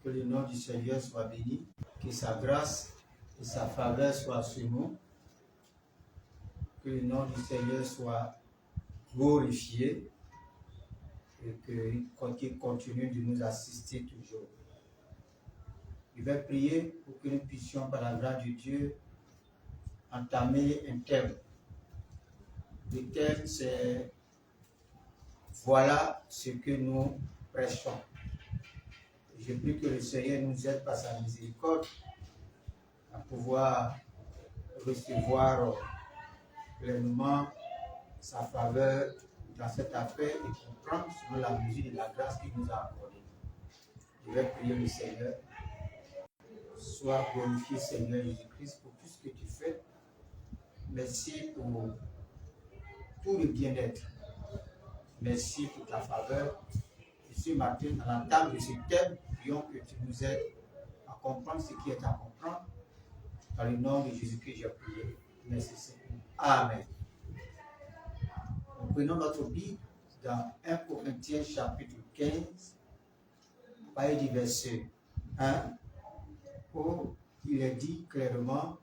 Que le nom du Seigneur soit béni, que sa grâce et sa faveur soient sur nous, que le nom du Seigneur soit glorifié et qu'il continue de nous assister toujours. Je vais prier pour que nous puissions, par la grâce de Dieu, entamer un thème. Le thème, c'est « Voilà ce que nous prêchons ». Je prie que le Seigneur nous aide par sa miséricorde à pouvoir recevoir pleinement sa faveur dans cette affaire et comprendre selon la mesure de la grâce qu'il nous a accordée. Je vais prier le Seigneur. Sois glorifié, Seigneur Jésus-Christ, pour tout ce que tu fais. Merci pour tout le bien-être. Merci pour ta faveur. Et ce matin, à l'entame de ce thème, prions que tu nous aides à comprendre ce qui est à comprendre. Dans le nom de Jésus-Christ, j'ai prié. Merci Seigneur. Amen. Nous prenons notre Bible dans 1 Corinthiens chapitre 15, à partir du verset 1, où il est dit clairement,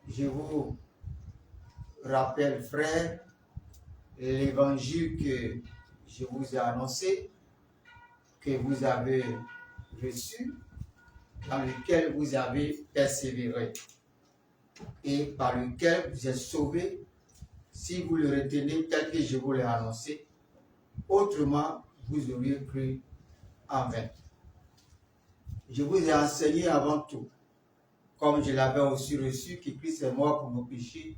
je vous rappelle, frères, l'évangile que je vous ai annoncé, que vous avez reçu, dans lequel vous avez persévéré et par lequel vous êtes sauvés, si vous le retenez tel que je vous l'ai annoncé. Autrement, vous auriez cru en vain. Je vous ai enseigné avant tout, comme je l'avais aussi reçu, que Christ est mort pour nos péchés,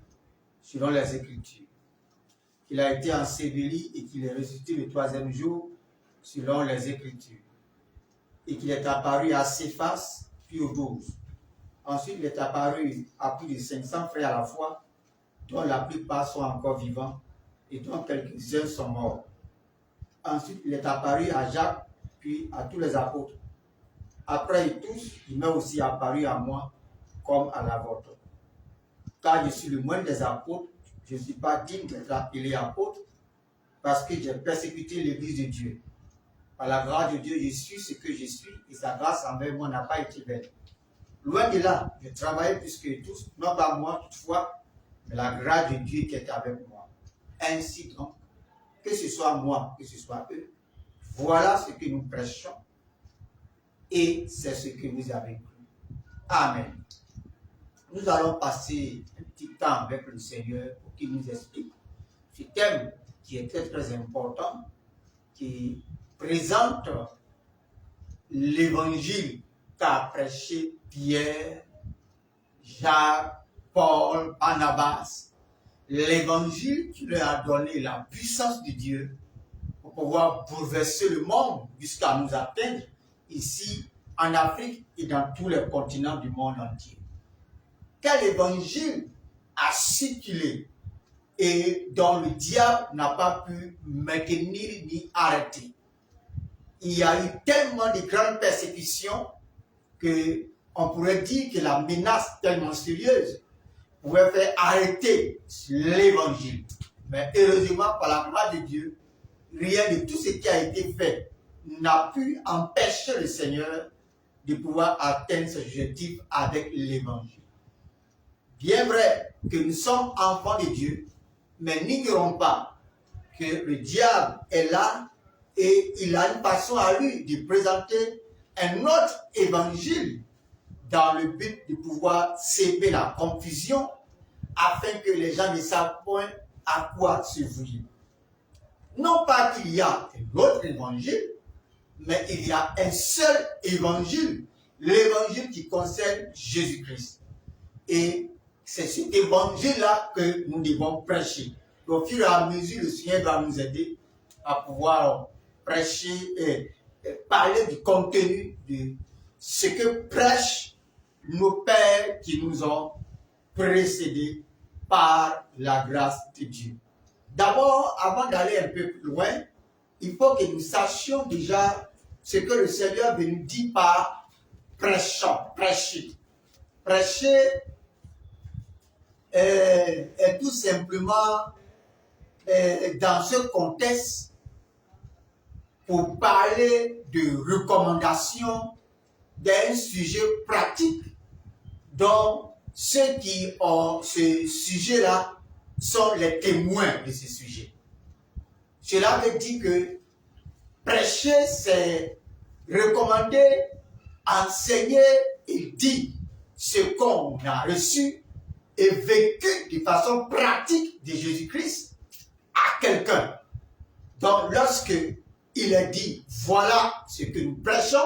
selon les Écritures, qu'il a été enseveli et qu'il est ressuscité le troisième jour, selon les Écritures, et qu'il est apparu à Céphas, puis aux 12. Ensuite, il est apparu à plus de 500 frères à la fois, dont la plupart sont encore vivants et dont quelques-uns sont morts. Ensuite, il est apparu à Jacques, puis à tous les apôtres. Après eux tous, il m'est aussi apparu à moi, comme à la vôtre. Car je suis le moindre des apôtres, je ne suis pas digne d'être appelé apôtre, parce que j'ai persécuté l'Église de Dieu. Par la grâce de Dieu, je suis ce que je suis, et sa grâce envers moi n'a pas été vaine. Loin de là, je travaillais plus que tous, non pas moi toutefois, mais la grâce de Dieu qui est avec moi. Ainsi donc, que ce soit moi, que ce soit eux, voilà ce que nous prêchons, et c'est ce que vous avez cru. Amen. Nous allons passer un petit temps avec le Seigneur pour qu'il nous explique ce thème qui est très très important, qui présente l'évangile qu'a prêché Pierre, Jacques, Paul, Barnabas, l'évangile qui leur a donné la puissance de Dieu pour pouvoir bouleverser le monde jusqu'à nous atteindre ici en Afrique et dans tous les continents du monde entier. Quel évangile a circulé et dont le diable n'a pas pu maintenir ni arrêter. Il y a eu tellement de grandes persécutions qu'on pourrait dire que la menace tellement sérieuse pouvait faire arrêter l'évangile. Mais heureusement, par la grâce de Dieu, rien de tout ce qui a été fait n'a pu empêcher le Seigneur de pouvoir atteindre ses objectifs avec l'évangile. Bien vrai que nous sommes enfants de Dieu, mais n'ignorons pas que le diable est là et il a une façon à lui de présenter un autre évangile dans le but de pouvoir semer la confusion afin que les gens ne savent point à quoi se vouer. Non pas qu'il y a un autre évangile, mais il y a un seul évangile, l'évangile qui concerne Jésus-Christ. Et c'est cet évangile-là que nous devons prêcher. Au fur et à mesure, le Seigneur va nous aider à pouvoir prêcher et parler du contenu de ce que prêchent nos pères qui nous ont précédés par la grâce de Dieu. D'abord, avant d'aller un peu plus loin, il faut que nous sachions déjà ce que le Seigneur veut nous dire par prêchant, prêcher. Prêcher est tout simplement dans ce contexte pour parler de recommandations d'un sujet pratique dont ceux qui ont ce sujet-là sont les témoins de ce sujet. Cela veut dire que prêcher, c'est recommander, enseigner et dire ce qu'on a reçu et vécu de façon pratique de Jésus-Christ à quelqu'un. Donc, lorsque il est dit, voilà ce que nous prêchons,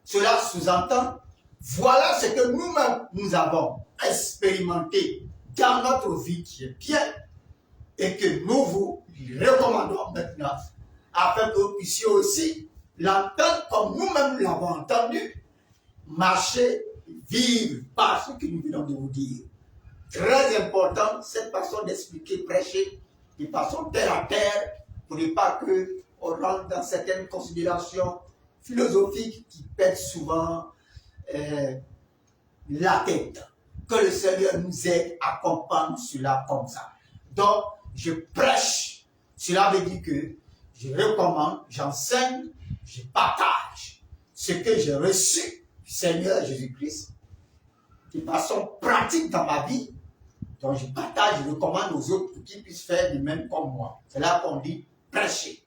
cela sous-entend, voilà ce que nous-mêmes nous avons expérimenté dans notre vie qui est bien et que nous vous recommandons maintenant afin que vous puissiez aussi l'entendre comme nous-mêmes l'avons entendu, marcher, vivre par ce que nous venons de vous dire. Très important, cette façon d'expliquer, prêcher de façon terre à terre pour ne pas qu'on rentre dans certaines considérations philosophiques qui pètent souvent la tête. Que le Seigneur nous aide à comprendre cela comme ça. Donc, je prêche. Cela veut dire que je recommande, j'enseigne, je partage ce que j'ai reçu du Seigneur Jésus-Christ de façon pratique dans ma vie. Donc, je partage, je recommande aux autres pour qu'ils puissent faire de même comme moi. C'est là qu'on dit prêcher.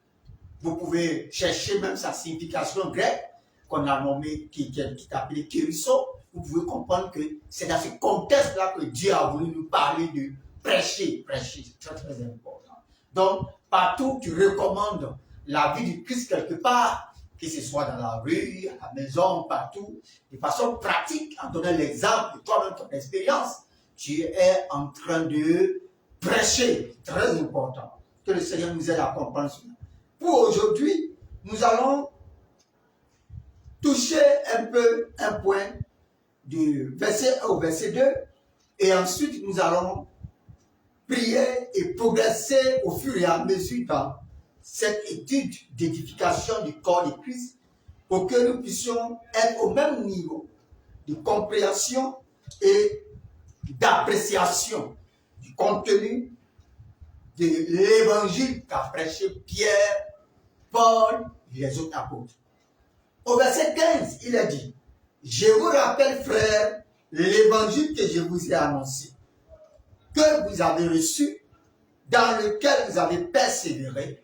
Vous pouvez chercher même sa signification grecque qu'on a nommé, qui est appelé kérusso. Vous pouvez comprendre que c'est dans ce contexte-là que Dieu a voulu nous parler de prêcher. Prêcher, c'est très très important. Donc, partout tu recommandes la vie du Christ quelque part, que ce soit dans la rue, à la maison, partout, de façon pratique, en donnant l'exemple de toi-même, ton expérience, tu es en train de prêcher. Très important. Que le Seigneur nous aide à comprendre cela. Pour aujourd'hui, nous allons toucher un peu un point du verset 1 au verset 2 et ensuite nous allons prier et progresser au fur et à mesure dans cette étude d'édification du corps de Christ pour que nous puissions être au même niveau de compréhension et d'appréciation du contenu de l'évangile qu'a prêché Pierre, Paul et les autres apôtres. Au verset 15, il a dit, je vous rappelle, frères, l'évangile que je vous ai annoncé, que vous avez reçu, dans lequel vous avez persévéré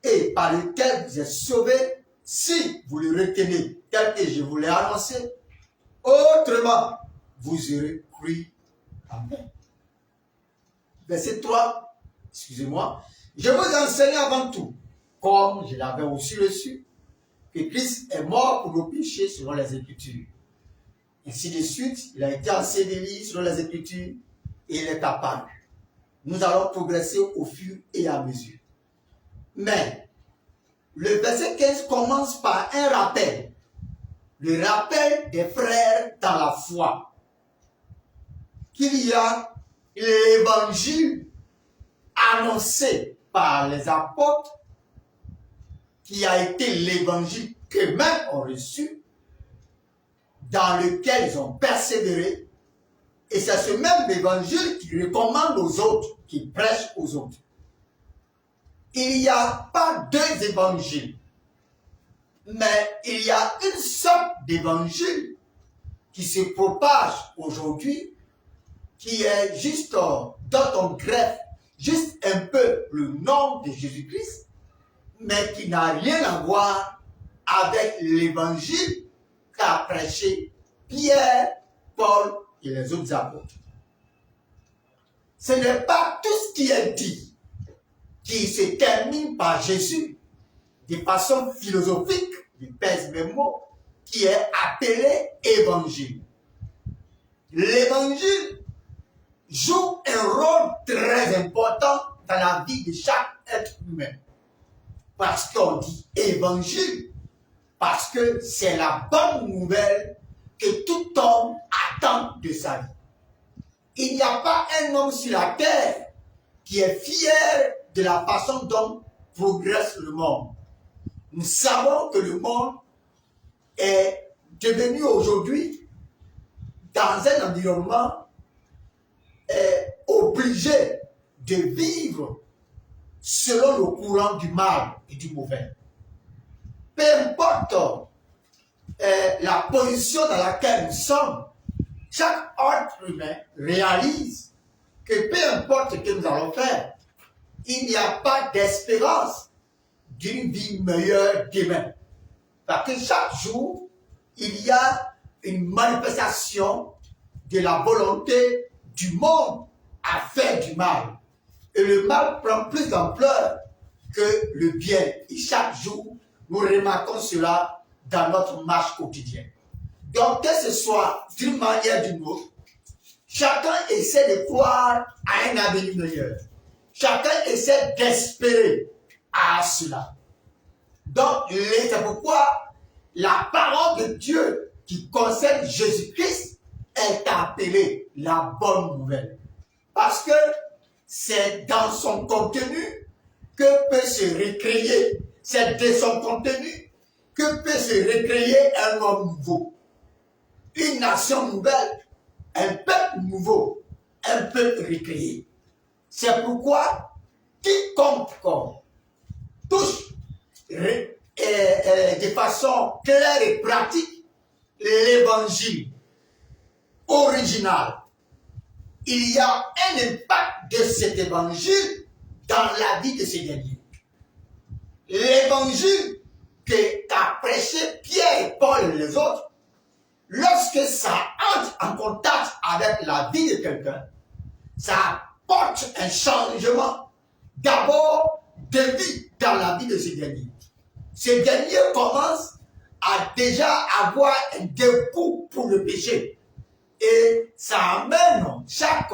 et par lequel vous êtes sauvés, si vous le retenez tel que je vous l'ai annoncé. Autrement, vous aurez cru. Amen. Verset 3, excusez-moi. Je vous enseigne avant tout, comme je l'avais aussi reçu, que Christ est mort pour nos péchés selon les Écritures. Ainsi de suite, il a été enseveli selon les Écritures et il est apparu. Nous allons progresser au fur et à mesure. Mais, le verset 15 commence par un rappel. Le rappel des frères dans la foi. Qu'il y a l'évangile annoncé par les apôtres, qui a été l'évangile qu'eux-mêmes ont reçu, dans lequel ils ont persévéré, et c'est ce même évangile qui recommande aux autres, qui prêche aux autres. Il n'y a pas deux évangiles, mais il y a une sorte d'évangile qui se propage aujourd'hui, qui est juste dont on greffe juste un peu le nom de Jésus-Christ, mais qui n'a rien à voir avec l'évangile qu'a prêché Pierre, Paul et les autres apôtres. Ce n'est pas tout ce qui est dit qui se termine par Jésus de façon philosophique, je pèse mes mots, qui est appelé évangile. L'évangile joue un rôle très important dans la vie de chaque être humain. Parce qu'on dit évangile, parce que c'est la bonne nouvelle que tout homme attend de sa vie. Il n'y a pas un homme sur la terre qui est fier de la façon dont progresse le monde. Nous savons que le monde est devenu aujourd'hui dans un environnement obligé de vivre selon le courant du mal et du mauvais. peu importe la position dans laquelle nous sommes, chaque être humain réalise que peu importe ce que nous allons faire, il n'y a pas d'espérance d'une vie meilleure demain. Parce que chaque jour, il y a une manifestation de la volonté du monde à faire du mal. Et le mal prend plus d'ampleur que le bien. Et chaque jour, nous remarquons cela dans notre marche quotidienne. Donc, que ce soit d'une manière ou d'une autre, chacun essaie de croire à un avenir meilleur. Chacun essaie d'espérer à cela. Donc, c'est pourquoi la parole de Dieu qui concerne Jésus-Christ est appelée la bonne nouvelle. Parce que c'est dans son contenu que peut se recréer, c'est de son contenu que peut se recréer un homme nouveau, une nation nouvelle, un peuple nouveau, un peuple recréé. C'est pourquoi quiconque touche de façon claire et pratique l'évangile original, il y a un impact de cet évangile dans la vie de ces derniers. L'évangile qu'a prêché Pierre et Paul et les autres, lorsque ça entre en contact avec la vie de quelqu'un, ça apporte un changement d'abord de vie dans la vie de ces derniers. Ces derniers commencent à déjà avoir un dégoût pour le péché. Et ça amène chaque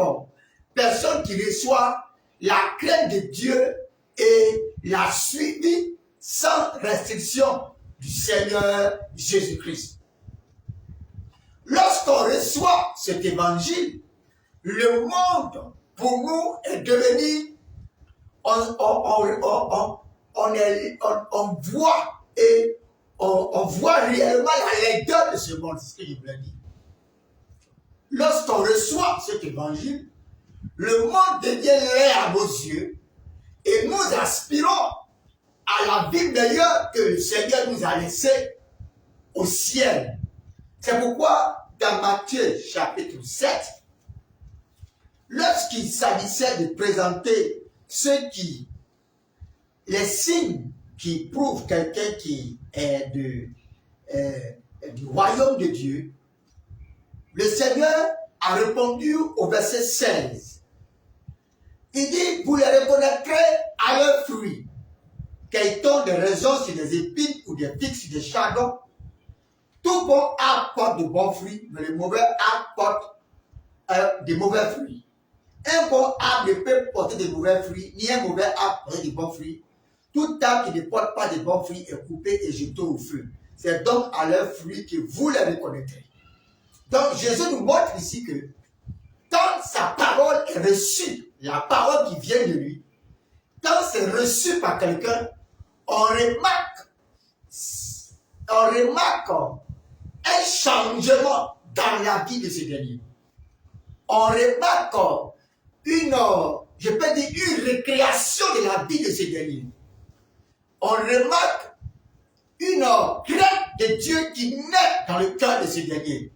personne qui reçoit la crainte de Dieu et la suivi sans restriction du Seigneur Jésus-Christ. Lorsqu'on reçoit cet évangile, le monde pour nous est devenu, on voit et on voit réellement la laideur de ce monde, c'est ce que je voulais dire. Lorsqu'on reçoit cet évangile, le monde devient laid à nos yeux et nous aspirons à la vie meilleure que le Seigneur nous a laissée au ciel. C'est pourquoi dans Matthieu chapitre 7, lorsqu'il s'agissait de présenter les signes qui prouvent quelqu'un qui est du royaume de Dieu, le Seigneur a répondu au verset 16. Il dit, vous les reconnaîtrez à leurs fruits. Qu'est-on de raisins sur des épines ou des figues sur des chardons? Tout bon arbre porte de bons fruits, mais le mauvais arbre porte de mauvais fruits. Un bon arbre ne peut porter de mauvais fruits, ni un mauvais arbre porter de bons fruits. Tout arbre qui ne porte pas de bons fruits est coupé et jeté au feu. C'est donc à leurs fruits que vous les reconnaîtrez. Donc Jésus nous montre ici que quand sa parole est reçue, la parole qui vient de lui, quand c'est reçu par quelqu'un, on remarque un changement dans la vie de ce dernier. On remarque une récréation de la vie de ce dernier. On remarque une crainte de Dieu qui naît dans le cœur de ce dernier.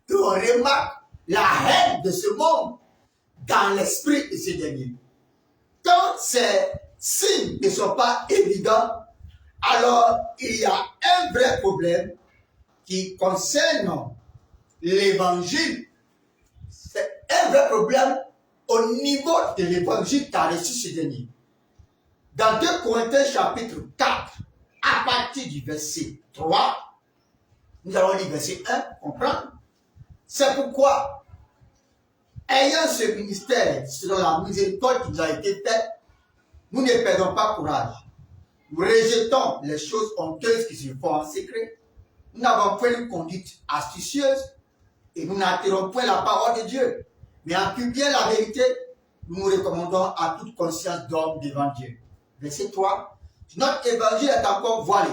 Et on remarque la haine de ce monde dans l'esprit de ce dernier. Quand ces signes ne sont pas évidents, alors il y a un vrai problème qui concerne l'évangile. C'est un vrai problème au niveau de l'évangile qu'a reçu ce dernier. Dans 2 Corinthiens chapitre 4, à partir du verset 3, nous allons lire verset 1, comprendre. C'est pourquoi, ayant ce ministère, selon la miséricorde qui nous a été faite, nous ne perdons pas courage. Nous rejetons les choses honteuses qui se font en secret. Nous n'avons point une conduite astucieuse et nous n'attirons point la parole de Dieu. Mais en publiant la vérité, nous nous recommandons à toute conscience d'homme devant Dieu. Verset 3. Notre évangile est encore voilé.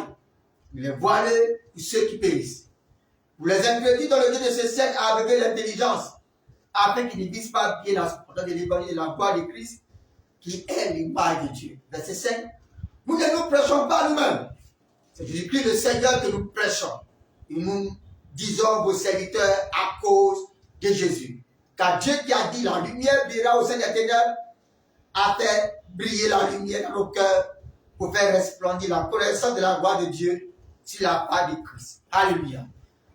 Il est voilé pour ceux qui périssent. Vous les introduisez dans le Dieu de ce siècle à aveugler l'intelligence, afin qu'ils ne visent pas bien la splendeur de l'évangile et la gloire de Christ, qui est l'image de Dieu. Verset 5. Nous ne nous prêchons pas nous-mêmes. C'est Jésus-Christ le Seigneur que nous prêchons. Et nous disons vos serviteurs à cause de Jésus. Car Dieu qui a dit la lumière brillera au sein des ténèbres a fait briller la lumière dans nos cœurs pour faire resplendir la connaissance de la gloire de Dieu sur la part de Christ. Alléluia.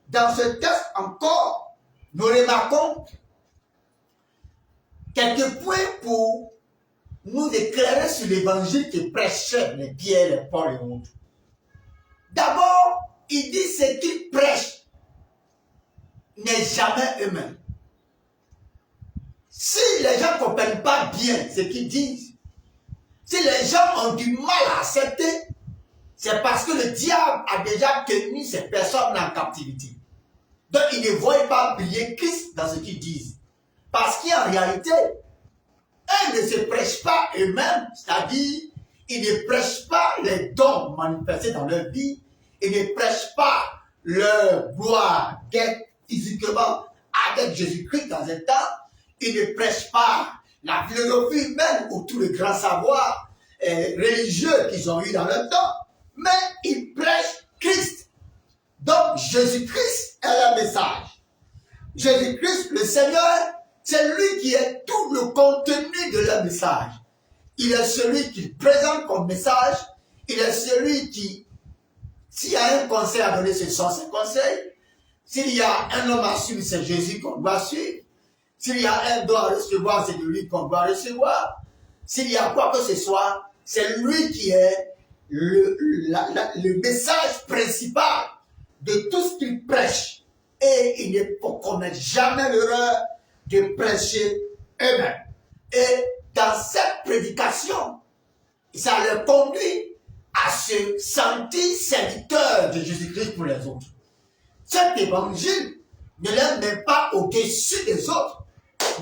Dans ce texte encore, nous remarquons quelques points pour nous éclairer sur l'évangile que prêchaient les Pierre, les Paul et autres. D'abord, il dit ce qu'ils prêchent n'est jamais eux-mêmes. Si les gens ne comprennent pas bien ce qu'ils disent, si les gens ont du mal à accepter, c'est parce que le diable a déjà tenu ces personnes en captivité. Donc, ils ne voient pas briller Christ dans ce qu'ils disent. Parce qu'en réalité, eux ne se prêchent pas eux-mêmes, c'est-à-dire, ils ne prêchent pas les dons manifestés dans leur vie, ils ne prêchent pas leur gloire d'être physiquement avec Jésus-Christ dans un temps, ils ne prêchent pas la philosophie humaine ou tout le grand savoir religieux qu'ils ont eu dans leur temps, mais ils prêchent Christ. Donc Jésus-Christ est leur message. Jésus-Christ, le Seigneur, c'est lui qui est tout le contenu de leur message. Il est celui qu'ils présentent comme message. Il est celui qui, s'il y a un conseil à donner, ce sont ses conseils. S'il y a un homme à suivre, c'est Jésus qu'on doit suivre. S'il y a un don à recevoir, c'est de lui qu'on doit recevoir. S'il y a quoi que ce soit, c'est lui qui est le message principal de tout ce qu'il prêche. Et il ne commet jamais l'erreur de prêcher eux-mêmes. Et dans cette prédication, ça leur conduit à se sentir serviteurs de Jésus-Christ pour les autres. Cet évangile ne les met pas au-dessus des autres,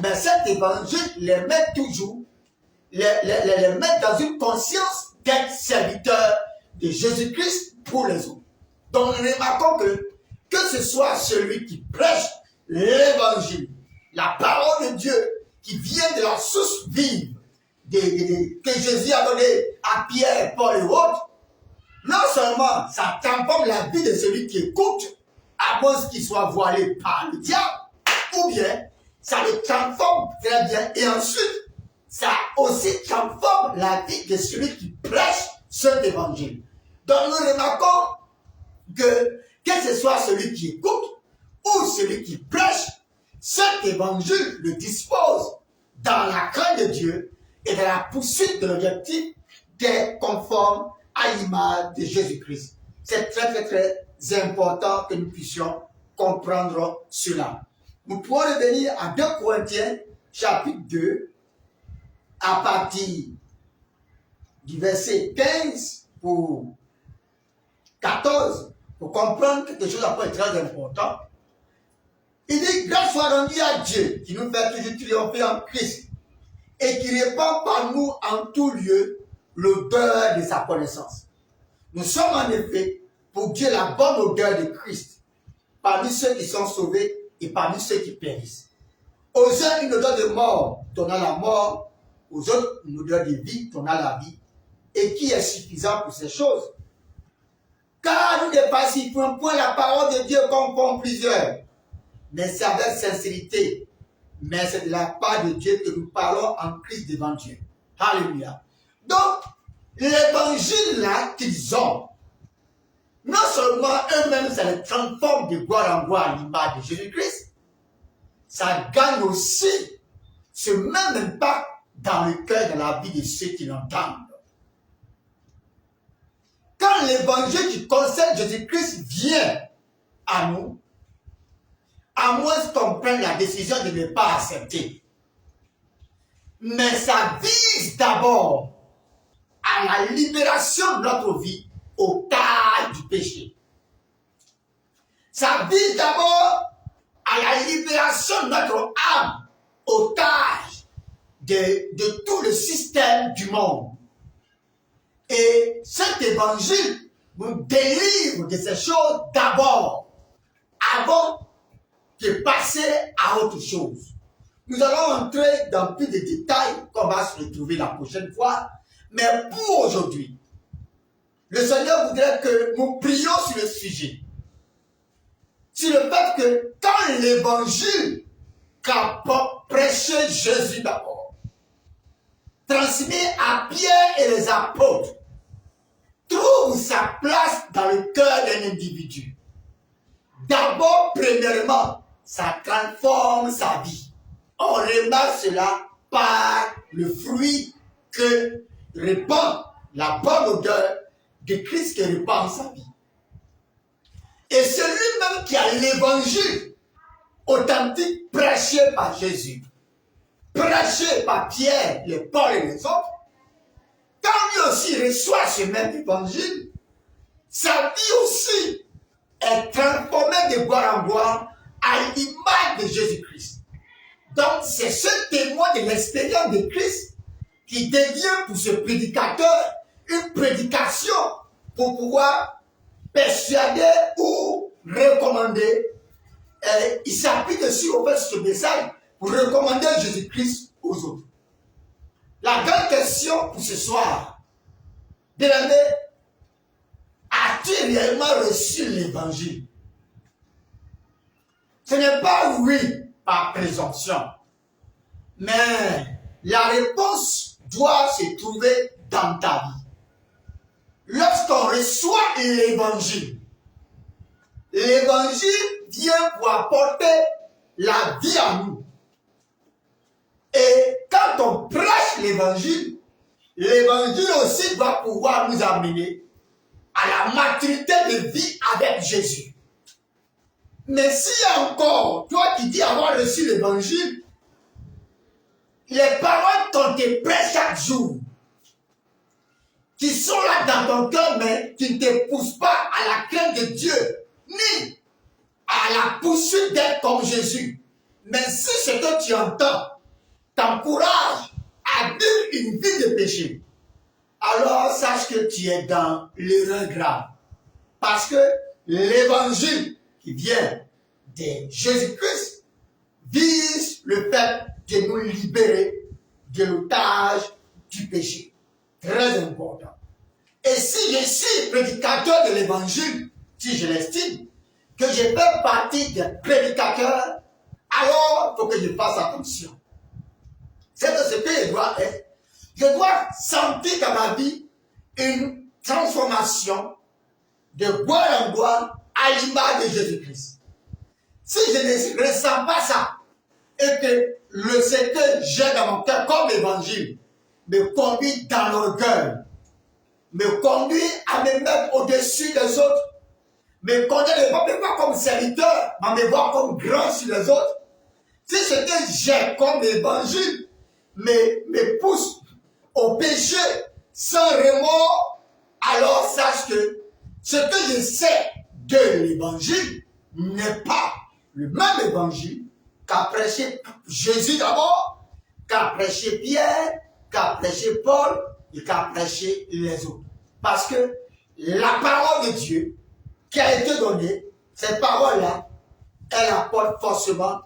mais cet évangile les met toujours, les met dans une conscience d'être serviteurs de Jésus-Christ pour les autres. Donc nous remarquons que ce soit celui qui prêche l'évangile, la parole de Dieu qui vient de la source vive que Jésus a donnée à Pierre, Paul et autres, non seulement ça transforme la vie de celui qui écoute, à moins qu'il soit voilé par le diable, ou bien ça le transforme très bien, et ensuite ça aussi transforme la vie de celui qui prêche cet évangile. Donc nous remarquons que ce soit celui qui écoute ou celui qui prêche, cet évangile le dispose dans la crainte de Dieu et dans la poursuite de l'objectif d'être conforme à l'image de Jésus-Christ. C'est très très très important que nous puissions comprendre cela. Nous pouvons revenir à 2 Corinthiens chapitre 2 à partir du verset 15 pour 14 pour comprendre quelque chose après très important. Il dit, grâce soit rendue à Dieu qui nous fait toujours triompher en Christ et qui répand par nous en tout lieu l'odeur de sa connaissance. Nous sommes en effet pour Dieu la bonne odeur de Christ parmi ceux qui sont sauvés et parmi ceux qui périssent. Aux uns une odeur de mort donnant la mort, aux autres une odeur de vie donnant la vie, et qui est suffisant pour ces choses. Car nous ne pacifions point la parole de Dieu comme font plusieurs, mais c'est avec sincérité. Mais c'est de la part de Dieu que nous parlons en Christ devant Dieu. Alléluia. Donc, l'évangile là qu'ils ont, non seulement eux-mêmes, ça les transforme de gloire en gloire à l'image de Jésus-Christ, ça gagne aussi ce même impact dans le cœur, dans la vie de ceux qui l'entendent. Quand l'évangile qui concerne Jésus-Christ vient à nous, à moins qu'on prenne la décision de ne pas accepter. Mais ça vise d'abord à la libération de notre vie au tard du péché. Ça vise d'abord à la libération de notre âme otage de tout le système du monde. Et cet évangile nous délivre de ces choses d'abord, avant de passer à autre chose. Nous allons entrer dans plus de détails qu'on va se retrouver la prochaine fois, mais pour aujourd'hui, le Seigneur voudrait que nous prions sur le sujet. Sur le fait que quand l'évangile qu'a prêché Jésus d'abord, transmis à Pierre et les apôtres, trouve sa place dans le cœur d'un individu. D'abord, premièrement, ça transforme sa vie. On remarque cela par le fruit que répand la bonne odeur de Christ qui répand sa vie. Et celui-même qui a l'évangile authentique prêché par Jésus, prêché par Pierre, les Paul et les autres, quand lui aussi reçoit ce même évangile, sa vie aussi est transformée de gloire en gloire à l'image de Jésus-Christ. Donc c'est ce témoin de l'expérience de Christ qui devient pour ce prédicateur une prédication pour pouvoir persuader ou recommander. Et il s'appuie dessus au fait ce message pour recommander Jésus-Christ aux autres. La grande question pour ce soir, bien-aimé, as-tu réellement reçu l'évangile? Ce n'est pas oui par présomption, mais la réponse doit se trouver dans ta vie. Lorsqu'on reçoit l'évangile, l'évangile vient pour apporter la vie à nous. Et quand on prêche l'évangile, l'évangile aussi doit pouvoir nous amener à la maturité de vie avec Jésus. Mais s'il y a encore, toi qui dis avoir reçu l'évangile, les paroles qu'on te prêche chaque jour, qui sont là dans ton cœur, mais qui ne te poussent pas à la crainte de Dieu, ni à la poursuite d'être comme Jésus. Mais si ce que tu entends t'encourage à vivre une vie de péché, alors sache que tu es dans l'erreur grave. Parce que l'évangile qui vient de Jésus-Christ vise le fait de nous libérer de l'otage du péché. Très important. Et si je suis prédicateur de l'évangile, si je l'estime, que je fais partie des prédicateurs, alors il faut que je fasse attention. C'est ce que je dois être. Je dois sentir dans ma vie une transformation de gloire en gloire à l'image de Jésus-Christ. Si je ne ressens pas ça, et que ce que j'ai dans mon cœur comme évangile me conduit dans l'orgueil, me conduit à me mettre au-dessus des autres, me conduit à ne pas me voir comme serviteur, mais me voir comme grand sur les autres. Si ce que j'ai comme évangile me pousse au péché sans remords, alors sache que ce que je sais de l'évangile n'est pas le même évangile qu'a prêché Jésus d'abord, qu'a prêché Pierre, qu'a prêché Paul et qu'a prêché les autres. Parce que la parole de Dieu qui a été donnée, cette parole-là, elle apporte forcément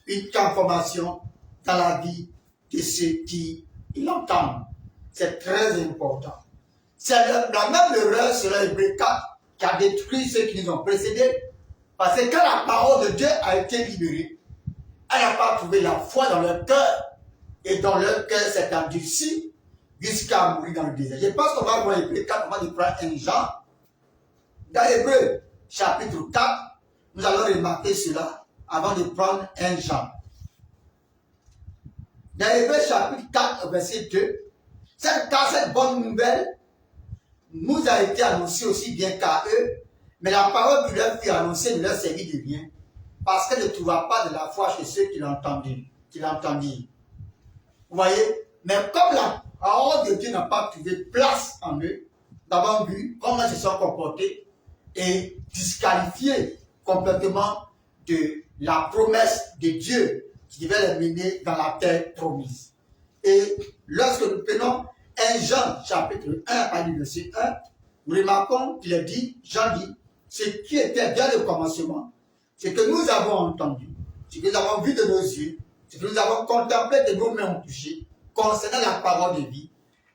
une transformation dans la vie de ceux qui l'entendent. C'est très important. C'est la même erreur sur l'Hébreu 4 qui a détruit ceux qui nous ont précédés. Parce que quand la parole de Dieu a été libérée, elle n'a pas trouvé la foi dans leur cœur. Et dans leur cœur s'est endurci jusqu'à mourir dans le désert. Je pense qu'on va voir Hébreu 4, on va prendre un Jean. Dans Hébreu chapitre 4, nous allons remarquer cela avant de prendre un Jean. Dans Hébreu chapitre 4, verset 2, cette bonne nouvelle nous a été annoncée aussi bien qu'à eux, mais la parole qui leur fut annoncée ne leur servit de rien, parce qu'elle ne trouva pas de la foi chez ceux qui l'entendirent. Vous voyez, mais comme la parole de Dieu n'a pas trouvé place en eux, nous avons vu comment ils se sont comportés et disqualifiés complètement de la promesse de Dieu qui devait les mener dans la terre promise. Et lorsque nous prenons 1 Jean chapitre 1 à verset 1, nous remarquons qu'il est dit, Jean dit, ce qui était dès le commencement, ce que nous avons entendu, ce que nous avons vu de nos yeux, ce que nous avons contemplé de nos mains touchées, concernant la parole de vie,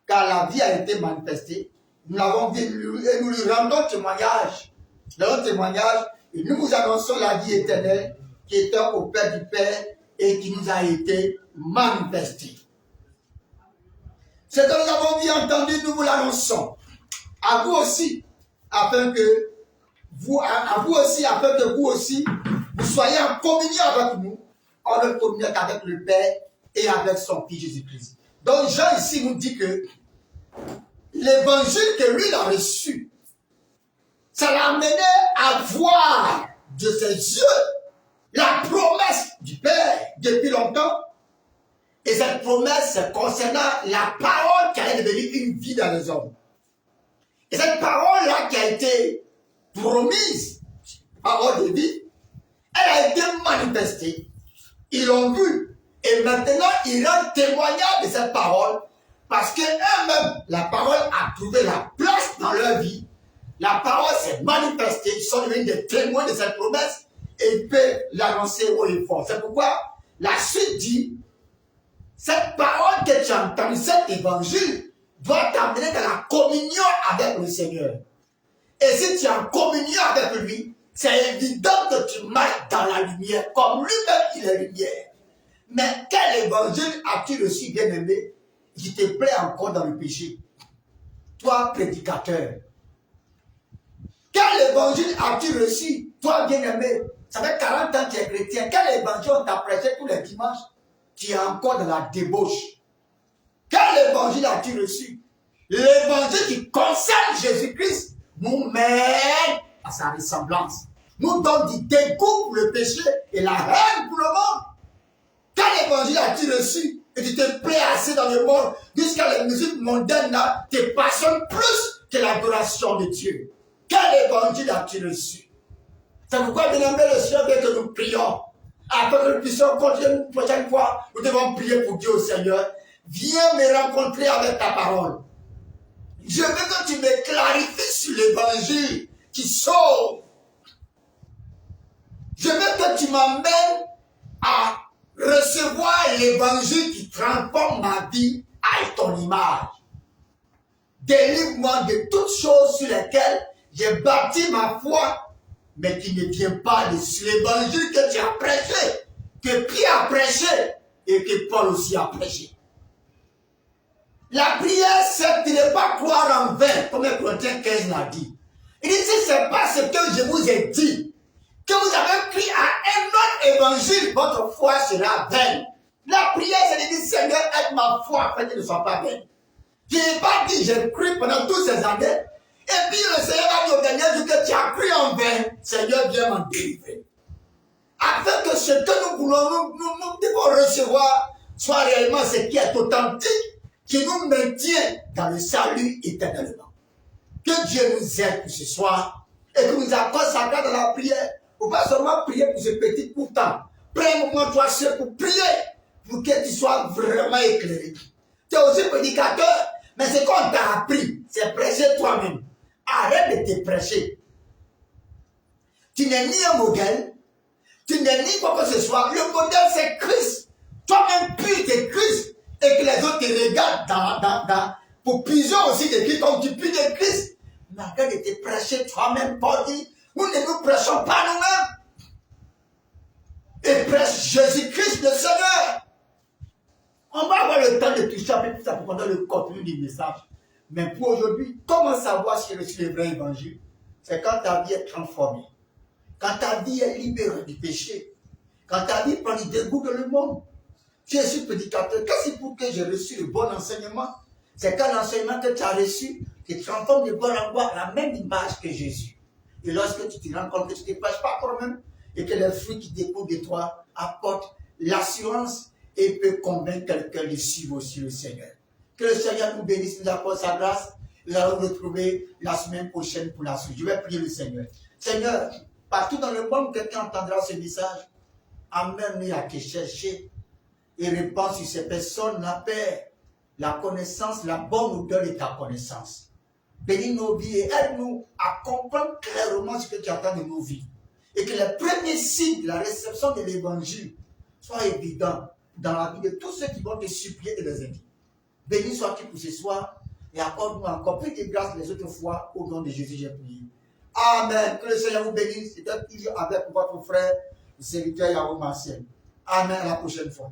car la vie a été manifestée, nous l'avons vu et nous lui rendons témoignage. Dans témoignage, et nous vous annonçons la vie éternelle qui est auprès du Père et qui nous a été manifestée. Ce que nous avons vu entendu, nous vous l'annonçons. À vous aussi, afin que vous aussi, vous soyez en communion avec nous, en communion avec le Père et avec son Fils Jésus-Christ. Donc Jean ici nous dit que l'évangile que lui a reçu, ça l'a amené à voir de ses yeux la promesse du Père depuis longtemps. Et cette promesse concernant la parole qui allait devenir une vie dans les hommes. Et cette parole-là qui a été promise, parole de vie, elle a été manifestée. Ils l'ont vue. Et maintenant, ils rendent témoignage de cette parole parce qu'eux-mêmes, la parole a trouvé la place dans leur vie. La parole s'est manifestée. Ils sont devenus des témoins de cette promesse et ils peuvent l'annoncer haut et fort. C'est pourquoi la suite dit, cette parole que tu as entendue, cet évangile, doit t'amener dans la communion avec le Seigneur. Et si tu es en communion avec lui, c'est évident que tu marches dans la lumière, comme lui-même il est lumière. Mais quel évangile as-tu reçu, bien-aimé, qui te plaît encore dans le péché? Toi, prédicateur. Quel évangile as-tu reçu, toi, bien-aimé? Ça fait 40 ans que tu es chrétien. Quel évangile on t'a prêché tous les dimanches? Tu es encore dans la débauche. Quel évangile as-tu reçu? L'évangile qui concerne Jésus-Christ nous mène à sa ressemblance. Nous donne du dégoût pour le péché et la haine pour le monde. Quel évangile as-tu reçu? Et tu te plais assez dans le monde jusqu'à les musiques mondaines là te passionnent plus que l'adoration de Dieu. Quel évangile as-tu reçu? C'est pourquoi, bien aimé, le Seigneur veut que nous prions. Afin que nous puissions continuer une prochaine fois, nous devons prier pour Dieu au Seigneur. Viens me rencontrer avec ta parole. Je veux que tu me clarifies sur l'évangile qui sauve. Je veux que tu m'emmènes à recevoir l'évangile qui transforme ma vie à ton image. Délivre-moi de toutes choses sur lesquelles j'ai bâti ma foi, mais qui ne vient pas de l'évangile que tu as prêché, que Pierre a prêché et que Paul aussi a prêché. La prière, c'est de ne pas croire en vain, comme Corinthiens 15 l'a dit. Il dit, si ce n'est pas ce que je vous ai dit, que vous avez crié à un autre évangile, votre foi sera vaine. La prière, c'est de dire, Seigneur, aide ma foi afin qu'elle ne soit pas vaine. Je n'ai pas dit, j'ai cru pendant toutes ces années, et puis le Seigneur a dit au dernier jour que tu as cru en vain, Seigneur, viens m'en délivrer. Afin que ce que nous voulons, nous devons recevoir, soit réellement ce qui est authentique, qui nous maintient dans le salut éternellement. Que Dieu nous aide pour ce soir et que nous accorde sa grâce dans la prière. Il ne faut pas seulement prier pour ce petit pourtant. Prends un moment, toi seul, pour prier, pour que tu sois vraiment éclairé. Tu es aussi prédicateur, mais ce qu'on t'a appris, c'est prêcher toi-même. Arrête de te prêcher. Tu n'es ni un modèle, tu n'es ni quoi que ce soit. Le modèle, c'est Christ. Toi-même, puis tu es Christ. Et que les autres te regardent pour puiser aussi de Christ, comme tu puis de Christ. Mais arrête de te prêcher toi-même, Paul dit, nous ne nous prêchons pas nous-mêmes. Et prêche Jésus-Christ le Seigneur. On va avoir le temps de toucher un peu plus ça pour qu'on donne le contenu du message. Mais pour aujourd'hui, comment savoir si je suis le vrai évangile? C'est quand ta vie est transformée. Quand ta vie est libérée du péché. Quand ta vie prend du dégoût de le monde. Je suis prédicateur. Qu'est-ce pour que j'ai reçu le bon enseignement? C'est quand l'enseignement que tu as reçu, qui transforme de bon en bois la même image que Jésus. Et lorsque tu te rends compte que tu ne te prêches pas toi-même, et que les fruits qui découlent de toi apportent l'assurance et peut convaincre quelqu'un de suivre aussi le Seigneur. Que le Seigneur nous bénisse, nous apporte sa grâce. Nous allons nous retrouver la semaine prochaine pour la suite. Je vais prier le Seigneur. Seigneur, partout dans le monde, quelqu'un entendra ce message. Amène-nous à te chercher et répand sur ces personnes la paix, la connaissance, la bonne odeur de ta connaissance. Bénis nos vies et aide-nous à comprendre clairement ce que tu attends de nos vies. Et que les premiers signes de la réception de l'évangile soient évidents dans la vie de tous ceux qui vont te supplier et les aider. Béni sois-tu pour ce soir. Et accorde-nous encore plus de grâce les autres fois. Au nom de Jésus, j'ai prié. Amen. Que le Seigneur vous bénisse. C'était toujours avec votre frère, le serviteur Yahweh Marcel. Amen. À la prochaine fois.